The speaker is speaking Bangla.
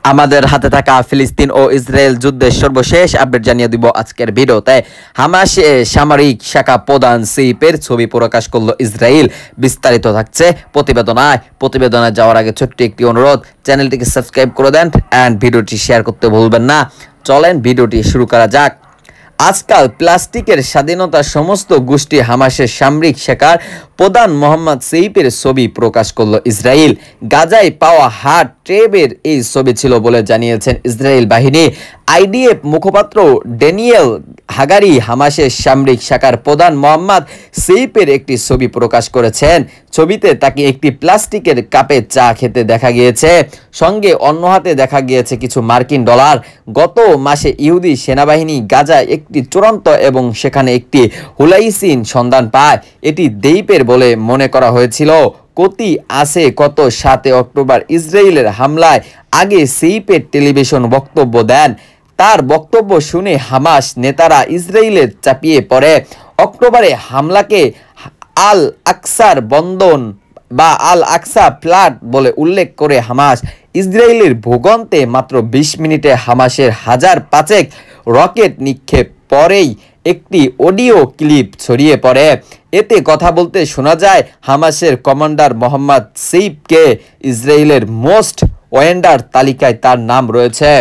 আমাদের হাতে থাকা ফিলিস্তিন ও ইসরায়েল যুদ্ধের সর্বশেষ আপডেট জানিয়ে দিব আজকের ভিডিওতে। হামাসে সামরিক শাখা প্রধান সিপের ছবি প্রকাশ করলো ইসরায়েল। বিস্তারিত থাকছে প্রতিবেদনে যাওয়ার আগে ছোট্ট একটি অনুরোধ, চ্যানেলটিকে সাবস্ক্রাইব করে দেন এন্ড ভিডিওটি শেয়ার করতে ভুলবেন না। চলেন ভিডিওটি শুরু করা যাক। আজকাল প্লাস্টিকের স্বাধীনতা সমস্ত গোষ্ঠী হামাসের সামরিক শাখার প্রধান মোহাম্মদ সেইফের ছবি প্রকাশ করলো ইসরায়েল। গাজায় পাওয়া হার্ট ট্রেবের এই ছবি ছিল বলে জানিয়েছেন ইসরায়েল বাহিনী। আইডিএফ মুখপাত্র ড্যানিয়েল হাগারি হামাসের সামরিক শাখার প্রধান মোহাম্মদ সেইফের একটি ছবি প্রকাশ করেছেন। ছবিতে তাকে একটি প্লাস্টিকের কাপে চা খেতে দেখা গিয়েছে, সঙ্গে অন্য হাতে দেখা গিয়েছে কিছু মার্কিন ডলার। গত মাসে ইহুদি সেনাবাহিনী গাজায় একটি চূড়ান্ত এবং সেখানে একটি হুলাইসিন সন্ধান পায়। এটি দেইপের বলে মনে করা হয়েছিল। কতি আছে গত 7 অক্টোবর ইসরায়েলের হামলায় আগে সেইফের টেলিভিশন বক্তব্য দেন। তার বক্তব্য শুনে হামাস নেতারা ইসরায়েলের চাপিয়ে পড়ে। অক্টোবরে হামলাকে আল আকসার বন্ধন বা আল আকসা ফ্লাড বলে উল্লেখ করে হামাস ইসরায়েলের ভূগন্তে মাত্র 20 মিনিটে হামাসের 1005 রকেট নিক্ষেপ পরেই একটি অডিও ক্লিপ ছড়িয়ে পড়ে। এতে কথা বলতে শোনা যায় হামাসের কমান্ডার মোহাম্মদ সেইফকে। ইসরায়েলের মোস্ট ওয়েন্ডার তালিকায় তার নাম রয়েছে।